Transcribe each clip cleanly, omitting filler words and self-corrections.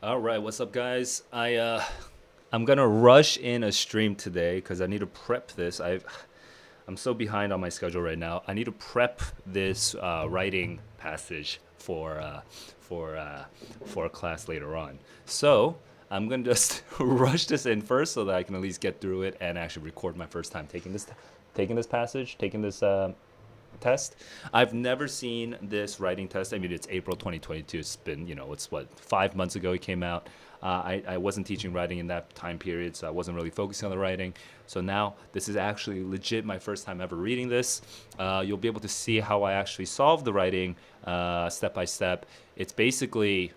All right, what's up, guys? I'm gonna rush in a stream today because I need to prep this. I'm so behind on my schedule right now. I need to prep this writing passage for uh, for a class later on. So I'm gonna just rush this in first so that I can at least get through it and actually record my first time taking this passage, taking this test. I've never seen this writing test. I mean, it's April 2022. It's been, it's what, 5 months ago it came out. I wasn't teaching writing in that time period, so I wasn't really focusing on the writing. So now this is actually legit my first time ever reading this. You'll be able to see how I actually solve the writing step by step. It's basically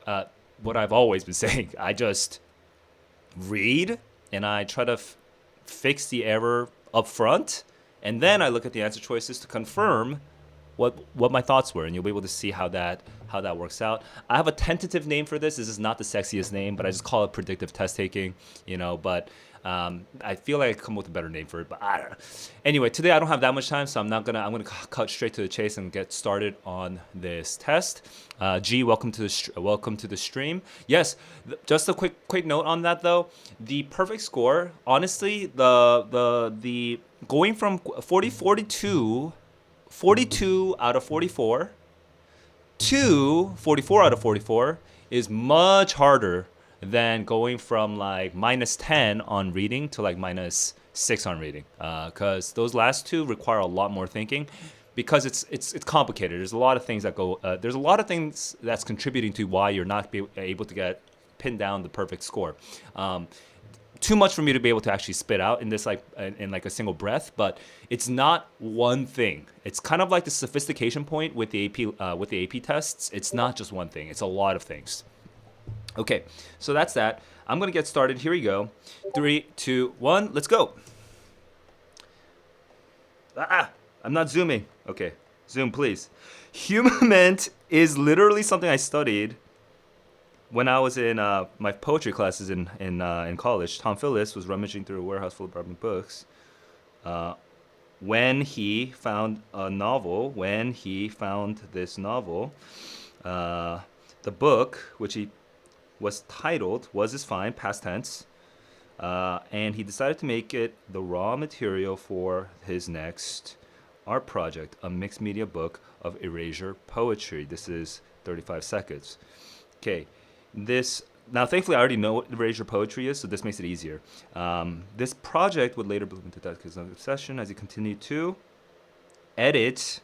uh, what I've always been saying. I just read and I try to fix the error up front, and then I look at the answer choices to confirm what my thoughts were, and you'll be able to see how that works out. I have a tentative name for this. This is not the sexiest name, but I just call it predictive test taking. But I feel like I come up with a better name for it, but I don't know. Anyway, today I don't have that much time, so I'm gonna cut straight to the chase and get started on this test. G, welcome to the stream. Yes, just a quick note on that though. The perfect score, honestly, the going from 42 out of 44 to 44 out of 44 is much harder than going from like -10 on reading to like -6 on reading. Because those last two require a lot more thinking because it's complicated. There's a lot of things that go. There's a lot of things that's contributing to why you're not able to get pinned down the perfect score. Too much for me to be able to actually spit out in this in like a single breath, but it's not one thing. It's kind of like the sophistication point with the AP tests. It's not just one thing. It's a lot of things. Okay, so that's that. I'm gonna get started. Here we go. 3, 2, 1. Let's go. I'm not zooming. Okay, zoom please. Humament is literally something I studied when I was in my poetry classes in college. Tom Phillips was rummaging through a warehouse full of Barbie books when he found this novel. The book, which he was titled "Was Is Fine," past tense, and he decided to make it the raw material for his next art project, a mixed media book of erasure poetry. This is 35 seconds. Okay. This now, thankfully, I already know what erasure poetry is, so this makes it easier. This project would later bloom into that because of obsession as he continued to edit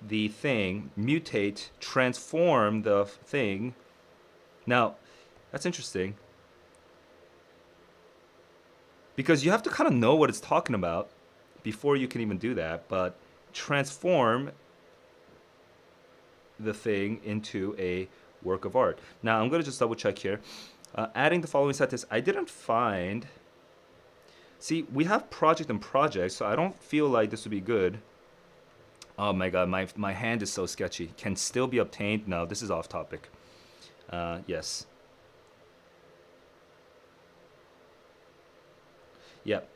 the thing, mutate, transform the thing. Now, that's interesting because you have to kind of know what it's talking about before you can even do that. But transform the thing into a work of art. Now I'm going to just double check here. Adding the following sentence, I didn't find. See, we have project and project, so I don't feel like this would be good. Oh my god, my hand is so sketchy. Can still be obtained. No, this is off topic. Yes. Yep.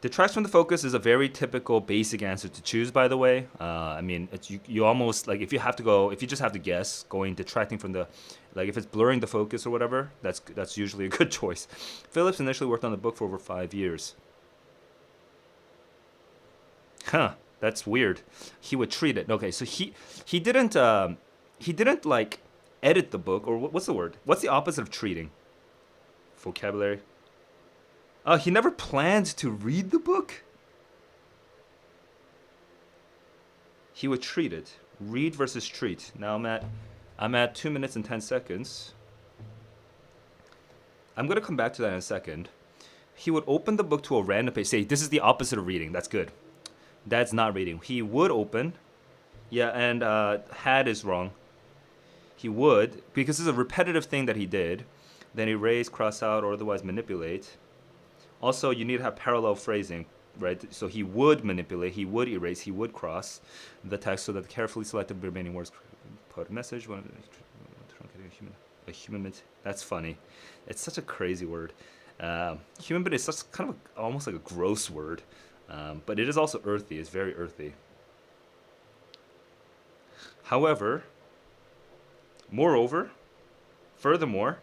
Detracts from the focus is a very typical basic answer to choose, by the way. I mean, you almost like if you just have to guess, going detracting from the, like if it's blurring the focus or whatever, that's usually a good choice. Phillips initially worked on the book for over 5 years. Huh, that's weird. He would treat it. Okay, so he didn't like edit the book, or what's the word? What's the opposite of treating? Vocabulary. He never planned to read the book. He would treat it. Read versus treat. Now I'm at 2 minutes and 10 seconds. I'm gonna come back to that in a second. He would open the book to a random page. Say this is the opposite of reading. That's good. That's not reading. He would open. Yeah, and had is wrong. He would, because this is a repetitive thing that he did. Then erase, cross out, or otherwise manipulate. Also, you need to have parallel phrasing, right? So he would manipulate, he would erase, he would cross the text so that the carefully selected remaining words put a message. A human. That's funny. It's such a crazy word. Human is such kind of almost like a gross word, but it is also earthy. It's very earthy. However, moreover, Furthermore,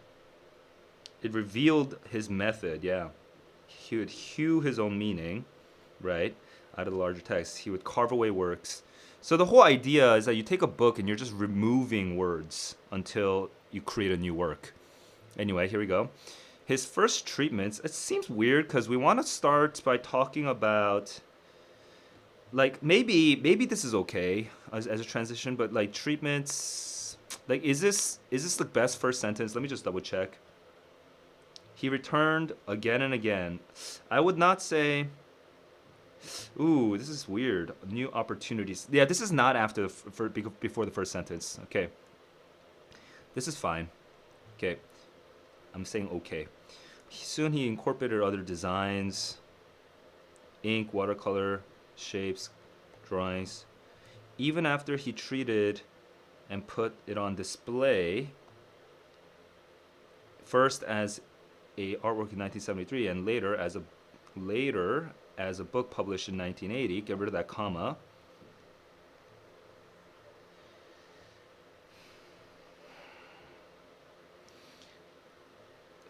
it revealed his method. Yeah, he would hew his own meaning, right, out of the larger text. He would carve away works. So the whole idea is that you take a book and you're just removing words until you create a new work. Anyway, here we go. His first treatments, it seems weird because we want to start by talking about, like, maybe this is okay as a transition, but like treatments, like, is this the best first sentence? Let me just double check. He returned again and again. I would not say. Ooh, this is weird. New opportunities. Yeah, this is not after before the first sentence. Okay, this is fine. Okay, I'm saying okay. Soon he incorporated other designs, ink, watercolor, shapes, drawings. Even after he treated and put it on display, first as a artwork in 1973 and later as a book published in 1980. Get rid of that comma.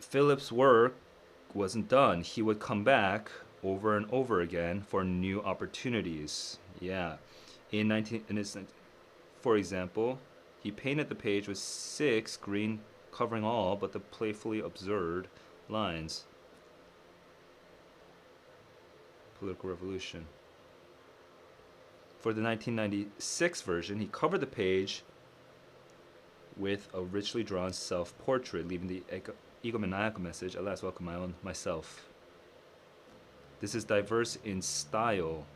Philip's work wasn't done. He would come back over and over again for new opportunities. Yeah. For example, he painted the page with 6 green covering all but the playfully absurd lines. Political revolution. For the 1996 version, he covered the page with a richly drawn self-portrait, leaving the egomaniacal message, "Alas, welcome myself." This is diverse in style.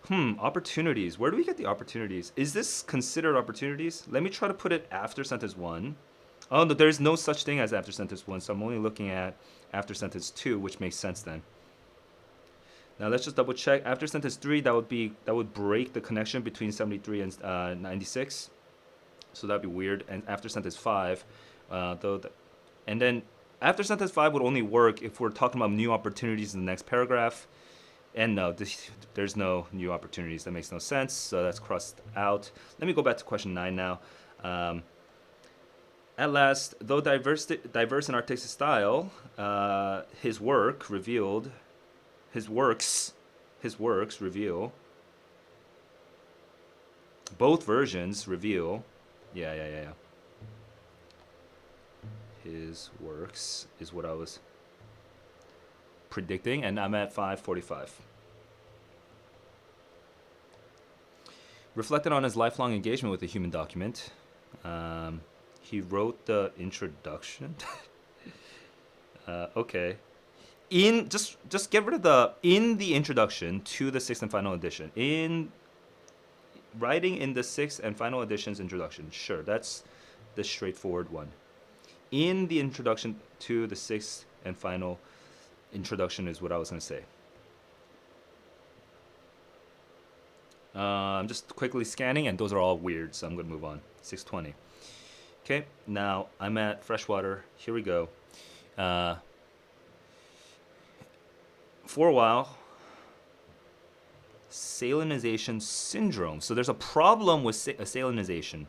Opportunities. Where do we get the opportunities? Is this considered opportunities? Let me try to put it after sentence 1. Oh, no, there's no such thing as after sentence 1, so I'm only looking at after sentence 2, which makes sense then. Now let's just double check. After sentence 3, that would break the connection between 73 and 96. So that'd be weird. And after sentence 5, and then after sentence 5 would only work if we're talking about new opportunities in the next paragraph. And no, there's no new opportunities. That makes no sense. So that's crossed out. Let me go back to question 9 now. At last, though diverse in artistic style, his works reveal. Both versions reveal. Yeah. His works is what I was predicting, and I'm at 5:45. Reflected on his lifelong engagement with the human document, he wrote the introduction. Okay. Just get rid of the introduction to the 6th and final edition. In writing in the 6th and final edition's introduction. Sure, that's the straightforward one. In the introduction to the 6th and final introduction is what I was going to say. I'm just quickly scanning, and those are all weird, so I'm going to move on. 620. Okay, now I'm at freshwater. Here we go. For a while, salinization syndrome. So there's a problem with salinization.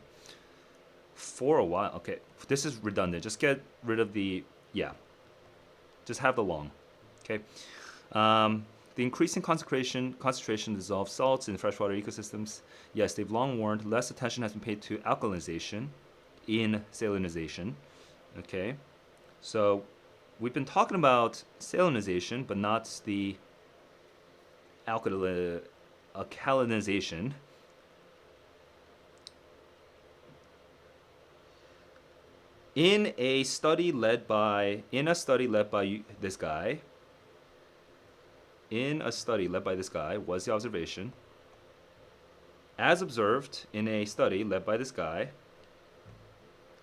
For a while. Okay, this is redundant. Just get rid of the, just have the long. Okay. The increasing concentration of dissolved salts in freshwater ecosystems. Yes, they've long warned. Less attention has been paid to alkalinization in salinization. Okay. So we've been talking about salinization, but not the alkalinization. In a study led by this guy, was the observation, as observed in a study led by this guy,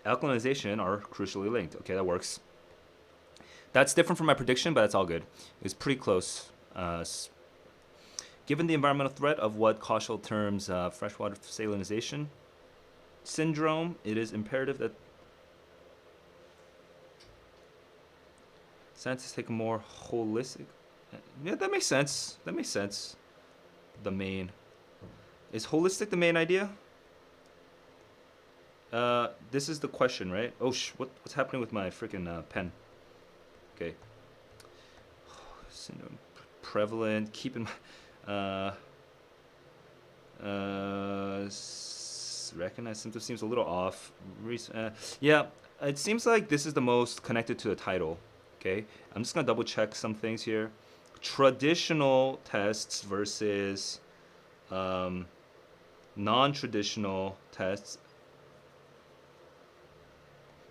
alkalinization are crucially linked. Okay, that works. That's different from my prediction, but that's all good. It's pretty close. Given the environmental threat of what Kaushal terms freshwater salinization syndrome, it is imperative that scientists take a more holistic. Yeah, that makes sense. Is holistic the main idea? This is the question, right? Oh, what's happening with my freaking pen? Okay. Syndrome prevalent. Keep in mind. Recognize symptom seems a little off. Yeah, it seems like this is the most connected to the title. Okay, I'm just gonna double check some things here. Traditional tests versus non-traditional tests.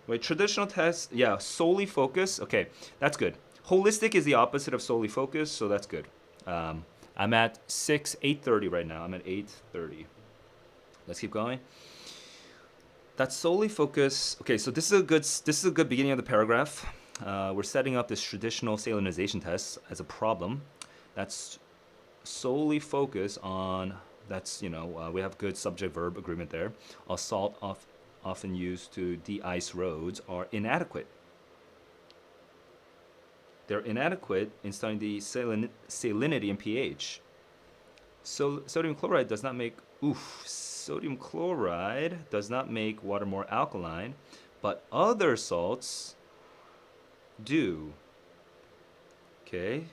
Wait, traditional tests, yeah, solely focus. Okay, that's good. Holistic is the opposite of solely focus, so that's good. I'm at 8:30 right now. I'm at 8:30. Let's keep going. That's solely focus. Okay, so this is a good beginning of the paragraph. We're setting up this traditional salinization test as a problem. That's solely focus on. That's we have good subject-verb agreement there. A salt often used to de-ice roads are inadequate. They're inadequate in studying the salinity and pH. So sodium chloride does not make water more alkaline, but other salts do. Okay.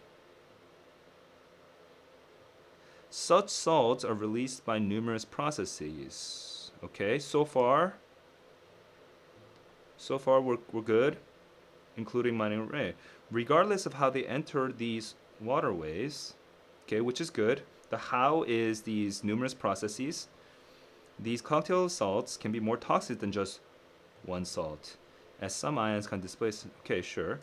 Such salts are released by numerous processes. Okay, so far we're good, including mining array. Regardless of how they enter these waterways, okay, which is good. The how is these numerous processes. These cocktail salts can be more toxic than just one salt, as some ions can displace. Okay, sure.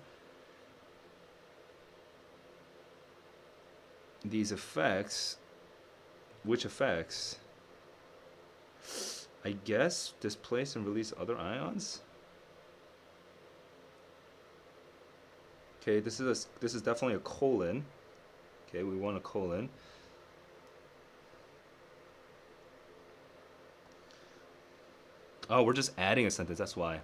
These effects, which effects? I guess displace and release other ions. Okay, this is definitely a colon. Okay, we want a colon. Oh, we're just adding a sentence. That's why.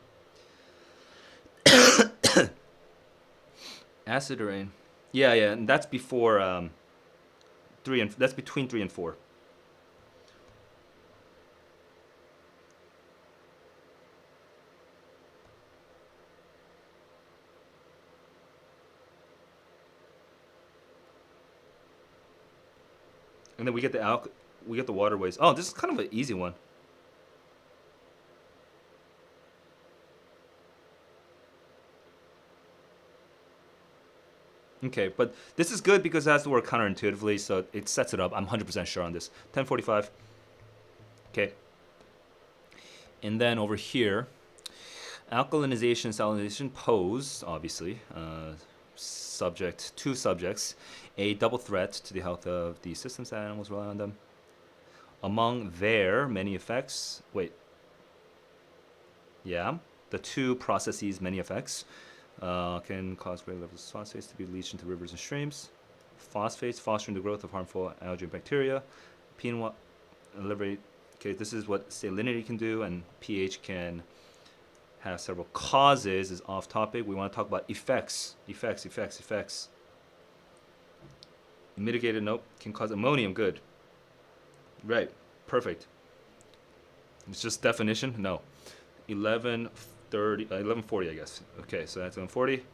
Acid rain. Yeah, and that's before that's between 3 and 4. And then we get the waterways. Oh, this is kind of an easy one. Okay, but this is good because it has to work counterintuitively, so it sets it up. I'm 100% sure on this. 1045. Okay. And then over here, alkalinization, salinization pose, obviously, two subjects, a double threat to the health of the systems that animals rely on them. Among their many effects, the two processes, many effects, can cause great levels of phosphates to be leached into rivers and streams. Phosphates fostering the growth of harmful algae and bacteria. Peanut liberate. Okay, this is what salinity can do, and pH can have several causes. Is off topic. We want to talk about effects. Mitigated, nope. Can cause ammonium, good. Right, perfect. It's just definition, no. 1140, I guess. Okay, so that's 1140.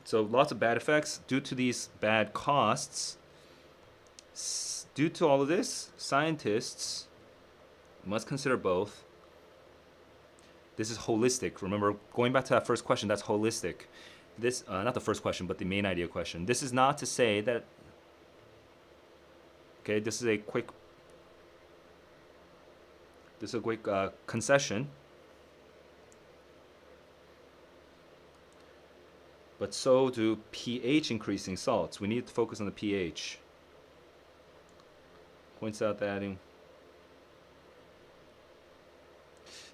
So lots of bad effects due to these bad costs. Due to all of this, scientists must consider both. This is holistic. Remember, going back to that first question, that's holistic. This, not the first question, but the main idea question. This is not to say that, okay, this is a quick concession. But so do pH increasing salts. We need to focus on the pH. Points out that adding.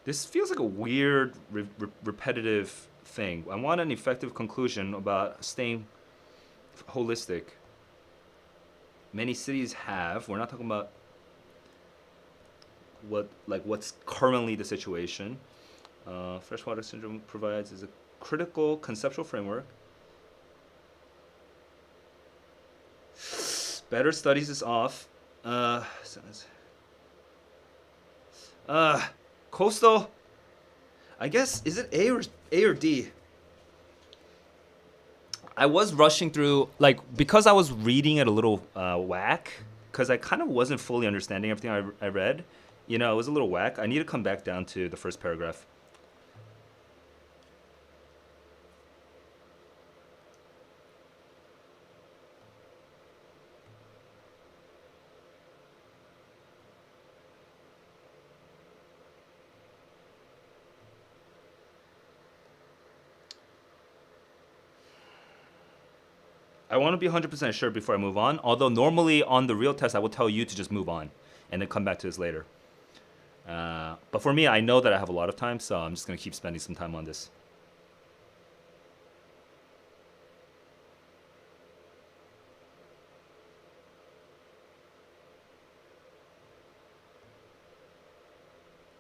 This feels like a weird, repetitive thing. I want an effective conclusion about staying holistic. Many cities have. We're not talking about what's currently the situation. Freshwater syndrome provides is a critical conceptual framework. Better studies is off. Coastal. I guess, is it A or D? I was rushing through, like, because I was reading it a little whack, because I kind of wasn't fully understanding everything I read. You know, it was a little whack. I need to come back down to the first paragraph. I want to be 100% sure before I move on. Although normally on the real test, I will tell you to just move on and then come back to this later. But for me, I know that I have a lot of time, so I'm just going to keep spending some time on this.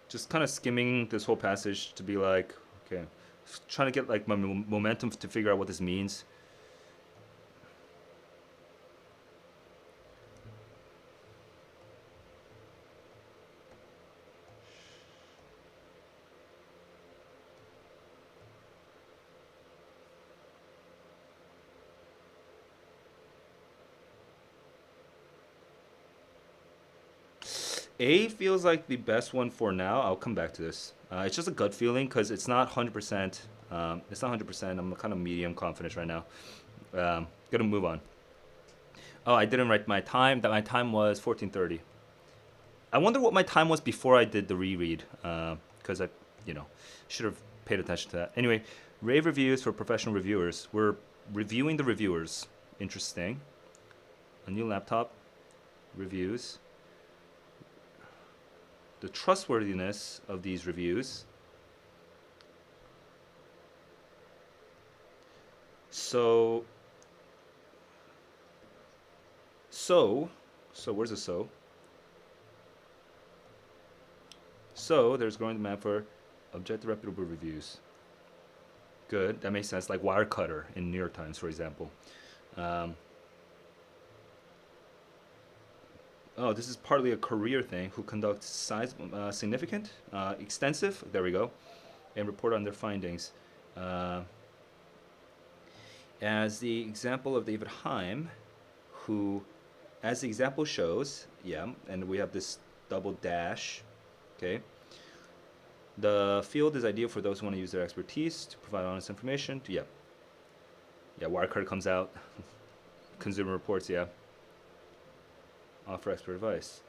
Just kind of skimming this whole passage to be like, okay, trying to get like my momentum to figure out what this means. A feels like the best one for now. I'll come back to this. It's just a gut feeling because it's not 100%. It's not 100%. I'm kind of medium confidence right now. Gonna move on. Oh, I didn't write my time. That my time was 14:30. I wonder what my time was before I did the reread. Because I, you know, should have paid attention to that. Anyway, rave reviews for professional reviewers. We're reviewing the reviewers. Interesting. A new laptop. Reviews. The trustworthiness of these reviews. So where's the so? So there's growing demand for objective, reputable reviews. Good, that makes sense. Like Wirecutter in New York Times, for example. Oh, this is partly a career thing. Who conducts significant, extensive, there we go, and report on their findings. As the example of David Heim, who, as the example shows, yeah, and we have this double dash, okay. The field is ideal for those who want to use their expertise to provide honest information. Yeah, Wirecard comes out. Consumer Reports, yeah. Offer expert advice.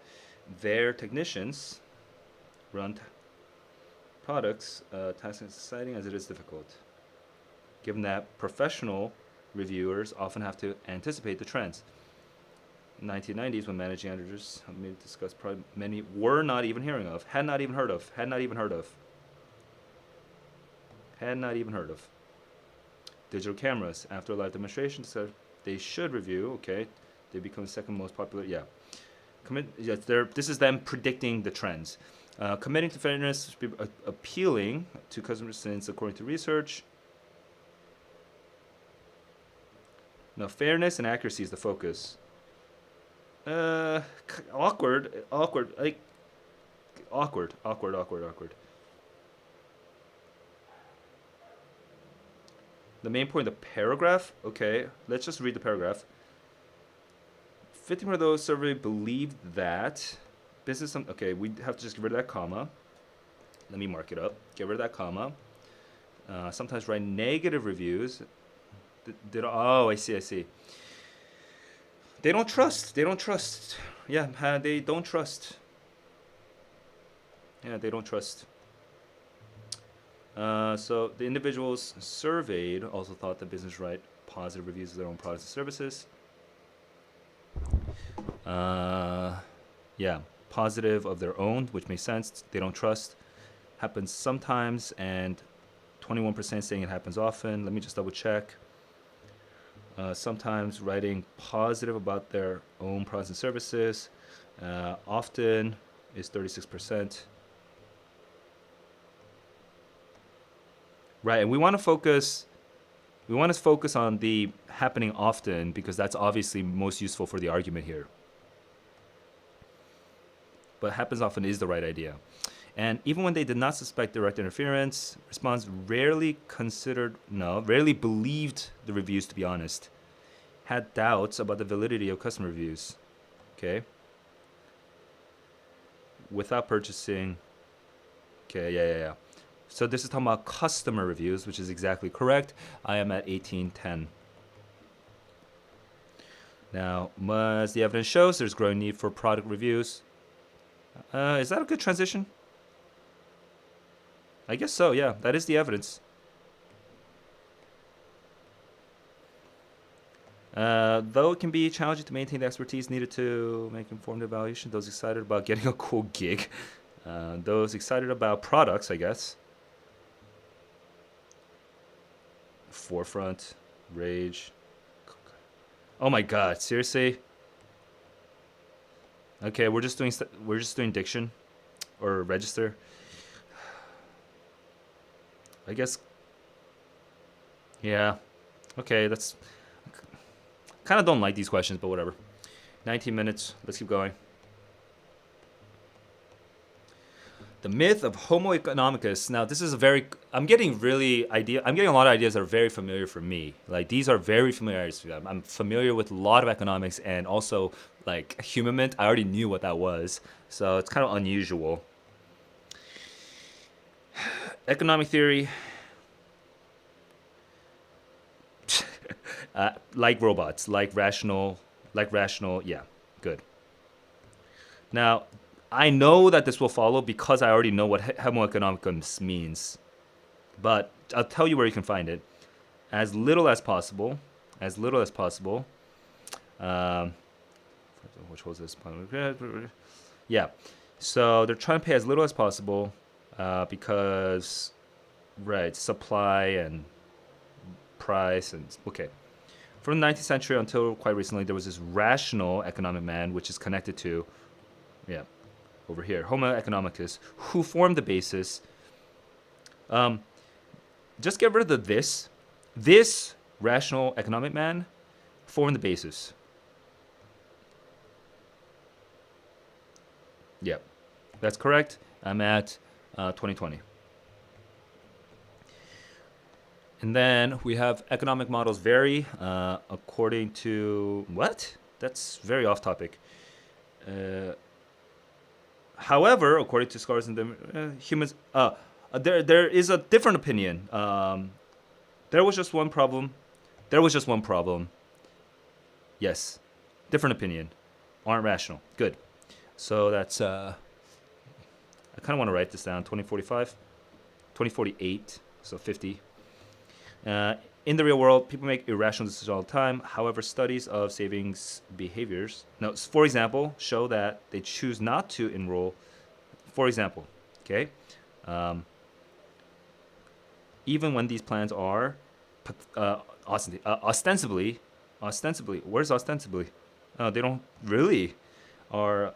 Their technicians run products, tasks as exciting as it is difficult, given that professional reviewers often have to anticipate the trends. In the 1990s, when managing editors discussed probably many were not even hearing of, had not even heard of. Digital cameras, after a live demonstration, said they should review, okay, they become the second most popular, yeah. This is them predicting the trends. Committing to fairness should be appealing to customers since, according to research, now fairness and accuracy is the focus. Awkward. The main point of the paragraph, okay, let's just read the paragraph. 50% of those surveyed believed that business, okay, we have to just get rid of that comma. Let me mark it up. Get rid of that comma. Sometimes write negative reviews. Oh, I see. They don't trust. Yeah, they don't trust. So the individuals surveyed also thought that business write positive reviews of their own products and services. Yeah, positive of their own, which makes sense. They don't trust. Happens sometimes, and 21% saying it happens often. Let me just double check. Sometimes writing positive about their own products and services. Often is 36%. Right, and we want to focus on the happening often because that's obviously most useful for the argument here. But happens often is the right idea. And even when they did not suspect direct interference, respondents rarely believed the reviews to be honest. Had doubts about the validity of customer reviews. Okay. Without purchasing. Okay, yeah. So this is talking about customer reviews, which is exactly correct. I am at 1810. Now, as the evidence shows, there's growing need for product reviews. Is that a good transition? I guess so, yeah. That is the evidence. Though it can be challenging to maintain the expertise needed to make informed evaluation, those excited about getting a cool gig, those excited about products, I guess. Forefront, Rage. Oh my God! Seriously? Okay, we're just doing diction, or register. I guess. Yeah. Okay, that's. Kind of don't like these questions, but whatever. 19 minutes. Let's keep going. The myth of Homo economicus. Now, this is a very. I'm getting a lot of ideas that are very familiar for me. Like these are very familiar. I'm familiar with a lot of economics and also like humament. I already knew what that was, so it's kind of unusual. Economic theory. Like robots, like rational, yeah, good. Now, I know that this will follow because I already know what Homo economicus means, but I'll tell you where you can find it. As little as possible, which was this? Yeah, so they're trying to pay as little as possible because, right, supply and price and, okay. From the 19th century until quite recently, there was this rational economic man, which is connected to, yeah, over here, Homo economicus, who formed the basis. Just get rid of the this. This rational economic man formed the basis. Yep, that's correct. I'm at 2020. And then we have economic models vary according to what? That's very off topic. However, according to scholars and the humans, there is a different opinion. There was just one problem. Yes, different opinion. Aren't rational. Good. So that's I kind of want to write this down. 2045, 2048. So 50. In the real world, people make irrational decisions all the time. However, studies of savings behaviors, for example, show that they choose not to enroll. For example, okay, even when these plans are ostensibly, where's ostensibly? They don't really, are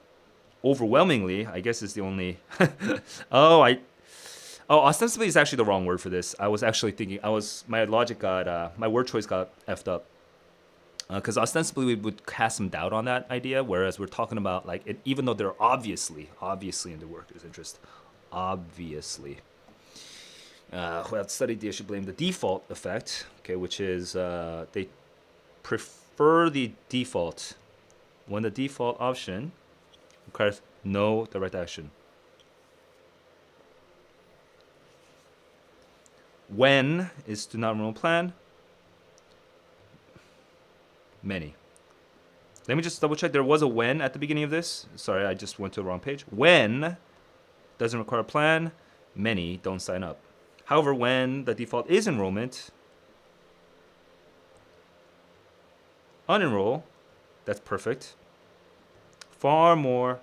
overwhelmingly. I guess is the only. Ostensibly is actually the wrong word for this. I was actually thinking, my logic got, my word choice got effed up. Because ostensibly we would cast some doubt on that idea, whereas we're talking about, like, even though they're obviously in the workers' interest, obviously. Who have studied the issue blame the default effect, okay, which is they prefer the default when the default option requires no direct action. When is to not enroll plan. Many. Let me just double check. There was a when at the beginning of this. Sorry, I just went to the wrong page. When doesn't require a plan. Many don't sign up. However, when the default is enrollment, unenroll, that's perfect. Far more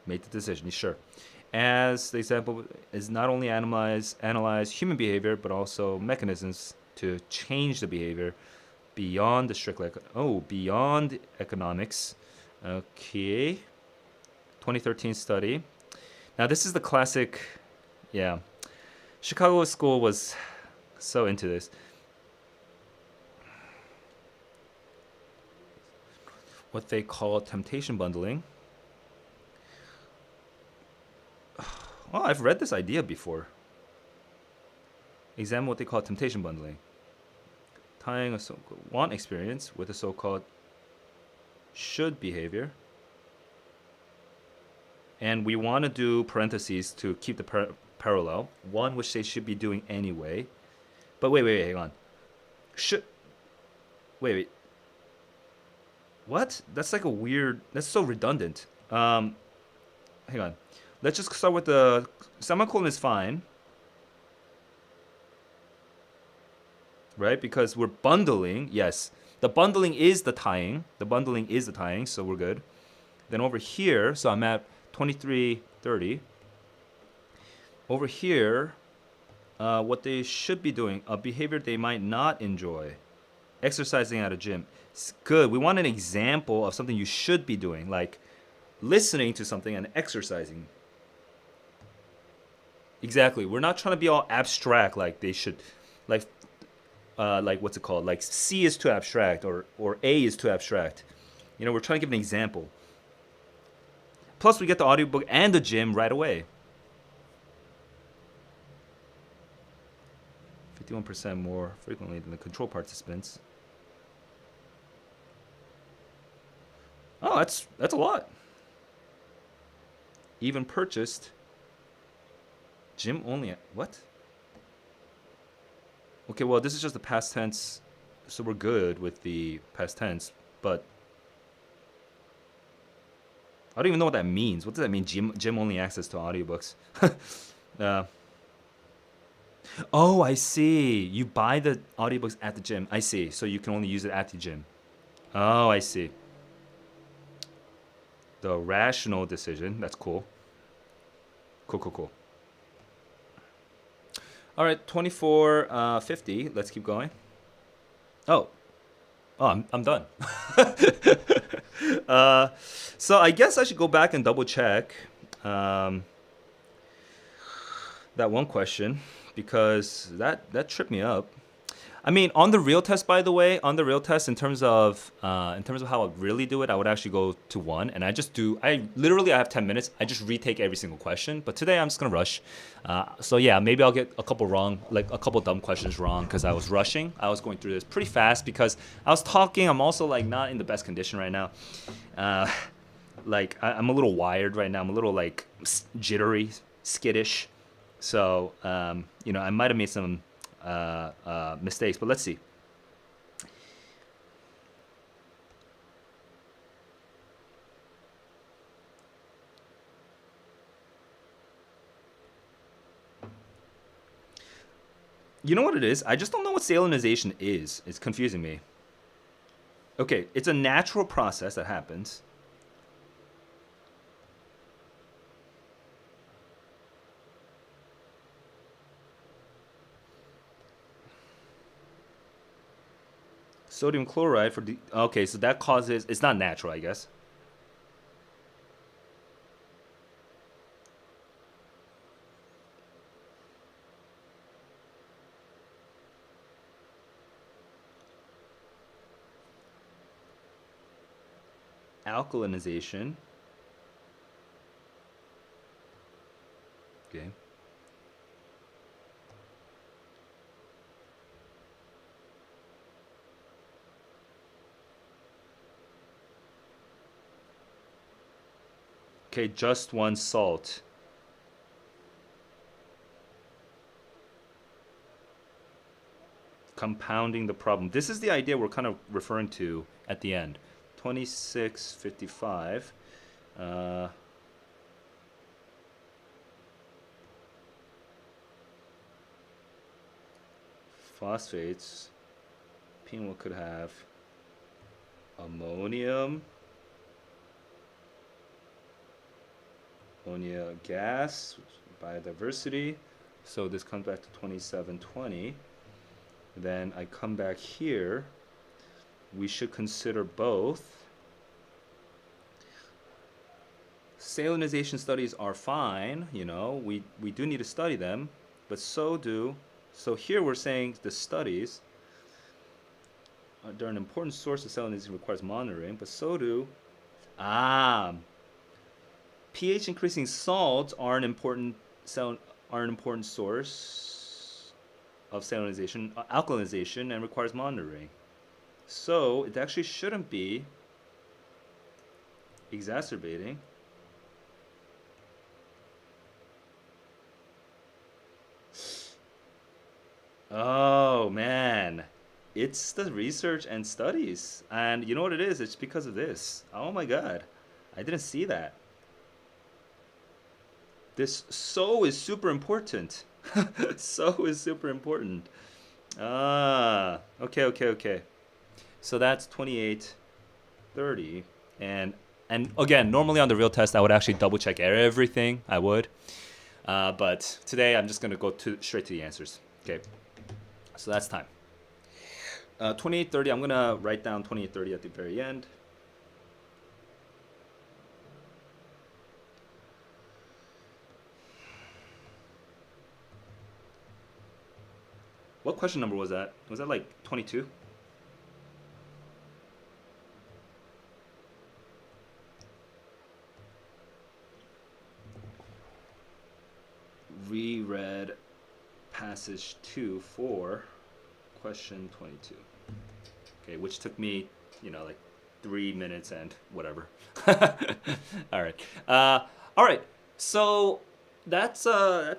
made the decision, sure. As the example is not only analyze human behavior, but also mechanisms to change the behavior beyond the strict beyond economics. Okay. 2013 study. Now this is the classic, yeah. Chicago School was so into this. What they call temptation bundling. Oh, I've read this idea before. Examine what they call temptation bundling. Tying a want experience with a so-called should behavior. And we want to do parentheses to keep the parallel. One which they should be doing anyway. But wait, hang on. Should... Wait. What? That's like a weird... That's so redundant. Hang on. Let's just start with the... Semicolon is fine. Right? Because we're bundling. Yes. The bundling is the tying. So we're good. Then over here, so I'm at 23:30. Over here, what they should be doing, a behavior they might not enjoy. Exercising at a gym. It's good. We want an example of something you should be doing, like listening to something and exercising. Exactly. We're not trying to be all abstract like they should, like what's it called? Like C is too abstract or A is too abstract. You know, we're trying to give an example. Plus, we get the audiobook and the gym right away. 51% more frequently than the control participants. Oh, that's a lot. Even purchased gym only. What? Okay, well, this is just the past tense, so we're good with the past tense, but I don't even know what that means. What does that mean? Gym only access to audiobooks. Oh, I see. You buy the audiobooks at the gym. I see. So you can only use it at the gym. Oh, I see. The rational decision. That's cool. Cool. All right, 24:50. Let's keep going. Oh, I'm done. So I guess I should go back and double check that one question because that tripped me up. I mean, on the real test, by the way, in terms of how I really do it, I would actually go to one, and I have 10 minutes. I just retake every single question. But today I'm just gonna rush. So yeah, maybe I'll get a couple wrong, like a couple dumb questions wrong, because I was rushing. I was going through this pretty fast because I was talking. I'm also like not in the best condition right now. I'm a little wired right now. I'm a little like jittery, skittish. So I might have made some mistakes, but let's see. You know what it is? I just don't know what salinization is. It's confusing me. Okay, it's a natural process that happens. Sodium chloride for okay, so that causes, it's not natural, I guess. Alkalinization. Okay. Okay, just one salt. Compounding the problem. This is the idea we're kind of referring to at the end. 26:55. Phosphates. Penal could have ammonium. Ammonia gas, biodiversity. So this comes back to 2720. Then I come back here. We should consider both. Salinization studies are fine, we do need to study them, but so here we're saying the studies they're an important source of salinization, requires monitoring, but so do pH increasing salts are an important are an important source of alkalization, and requires monitoring. So it actually shouldn't be exacerbating. Oh man, it's the research and studies. And you know what it is? It's because of this. Oh my god. I didn't see that. This so is super important. So is super important. Okay. So that's 28, 30. And again, normally on the real test, I would actually double check everything. I would. But today, I'm just going to go straight to the answers. Okay. So that's time. 28, 30. I'm going to write down 28, 30 at the very end. What question number was that? Was that like 22? Reread passage 2 for question 22. Okay, which took me, like 3 minutes and whatever. All right. All right. So that's the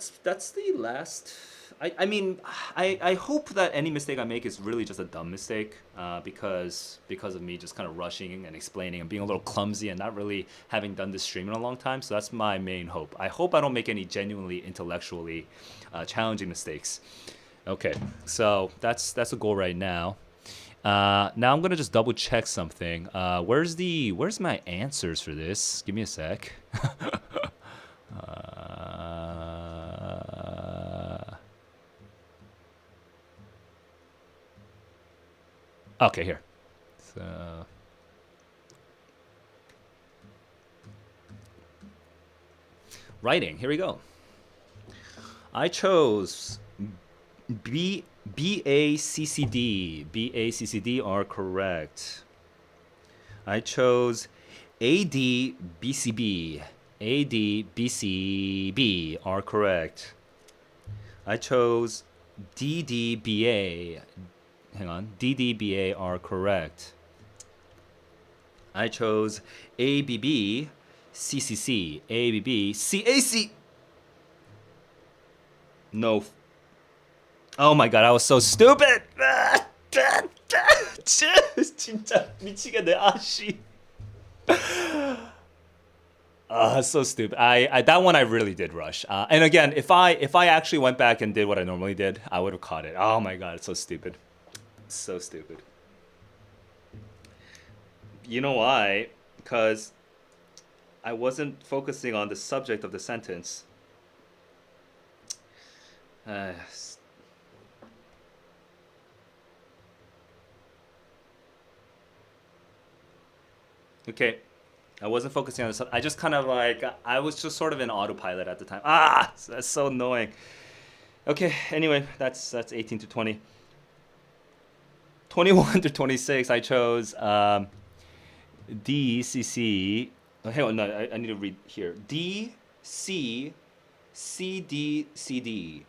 last. I hope that any mistake I make is really just a dumb mistake, because of me just kind of rushing and explaining and being a little clumsy and not really having done this stream in a long time. So that's my main hope. I hope I don't make any genuinely intellectually challenging mistakes. Okay, so that's a goal right now. Now I'm gonna just double check something. Where's my answers for this? Give me a sec. Okay, here. So writing. Here we go. I chose BACCD. BACCD are correct. I chose ADBCB. ADBCB are correct. I chose DDBA. Hang on. DDBA are correct. I chose ABB CCC. ABB CAC. No. Oh my god, I was so stupid. 진짜 미치겠네. 씨. So stupid. I that one I really did rush. And again, if I actually went back and did what I normally did, I would have caught it. Oh my god, it's so stupid. So stupid. You know why? Because I wasn't focusing on the subject of the sentence. Okay, I wasn't focusing on the subject. I just kind of I was just sort of in autopilot at the time. That's so annoying. Okay, anyway, that's 18 to 20. 21 to 26, I chose DCC. Oh, hang on, no, I need to read here. DCCDCD.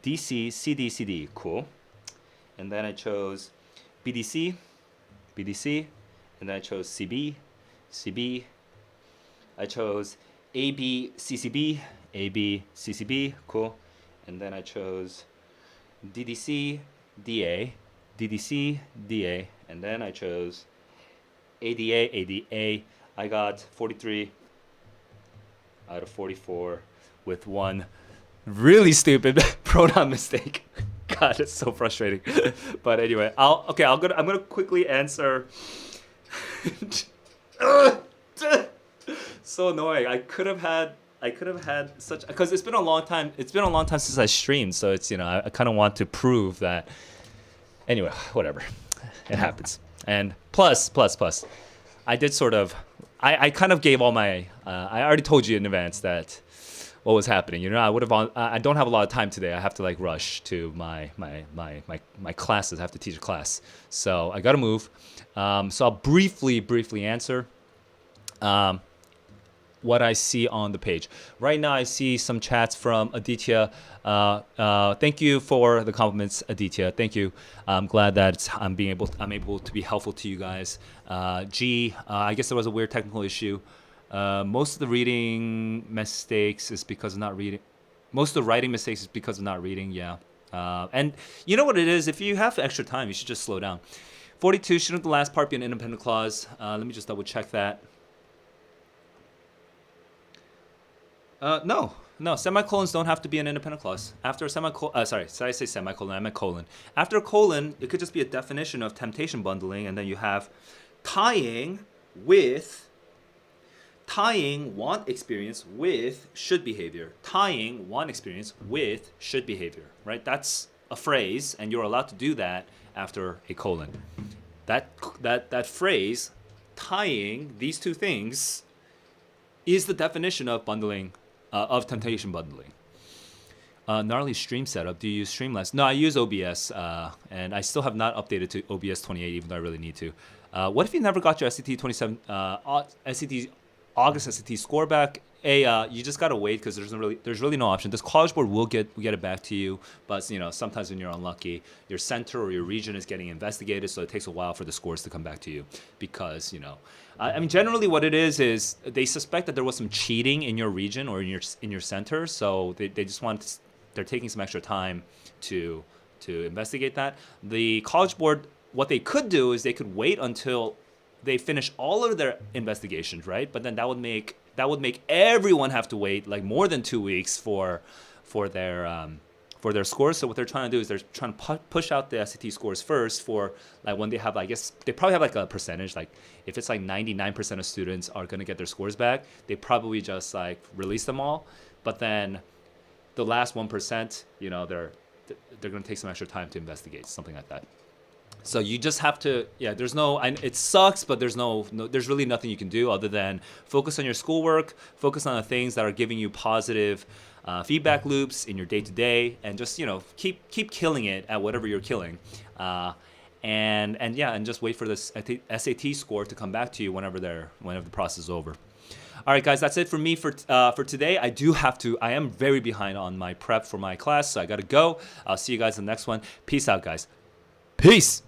DCCDCD, cool. And then I chose BDC, and then I chose CB. I chose ABCCB, cool. And then I chose DDC, DA, and then I chose ADA. I got 43 out of 44 with one really stupid pronoun mistake. God, it's so frustrating. But anyway, I'm gonna quickly answer. So annoying. I could have had such, because it's been a long time since I streamed, so it's I kind of want to prove that. Anyway, whatever. It happens. And plus, I did sort of, I kind of gave all my, I already told you in advance that what was happening. I don't have a lot of time today. I have to rush to my classes. I have to teach a class. So I got to move. So I'll briefly answer. what I see on the page. Right now, I see some chats from Aditya. Thank you for the compliments, Aditya. Thank you. I'm glad that I'm able to be helpful to you guys. I guess there was a weird technical issue. Most of the reading mistakes is because of not reading. Most of the writing mistakes is because of not reading. Yeah. And you know what it is? If you have extra time, you should just slow down. 42, shouldn't the last part be an independent clause? Let me just double check that. No, semicolons don't have to be an independent clause. After a semicolon, sorry, did I say semicolon? I meant colon. After a colon, it could just be a definition of temptation bundling, and then you have tying want experience with should behavior. Tying want experience with should behavior, right? That's a phrase, and you're allowed to do that after a colon. That phrase, tying these two things, is the definition of bundling, of temptation bundling. Gnarly stream setup. Do you use Streamlabs? No, I use OBS, and I still have not updated to OBS 28, even though I really need to. What if you never got your SAT 27, August SAT score back? You just gotta wait because there's really no option. This College Board will get it back to you, but sometimes when you're unlucky, your center or your region is getting investigated, so it takes a while for the scores to come back to you because I mean, generally what it is they suspect that there was some cheating in your region or in your center, so they're taking some extra time to investigate that. The College Board, what they could do is they could wait until they finish all of their investigations, right? But then that would make everyone have to wait like more than 2 weeks for their scores. So what they're trying to do is they're trying to push out the SAT scores first for like when they have, I guess they probably have like a percentage, like if it's like 99% of students are going to get their scores back, they probably just like release them all. But then the last 1%, they're going to take some extra time to investigate, something like that. So you just have to, it sucks, but there's really nothing you can do other than focus on your schoolwork, focus on the things that are giving you positive feedback loops in your day-to-day, and just, keep killing it at whatever you're killing. And just wait for this SAT score to come back to you whenever the process is over. All right, guys, that's it for me for today. I am very behind on my prep for my class, so I got to go. I'll see you guys in the next one. Peace out, guys. Peace.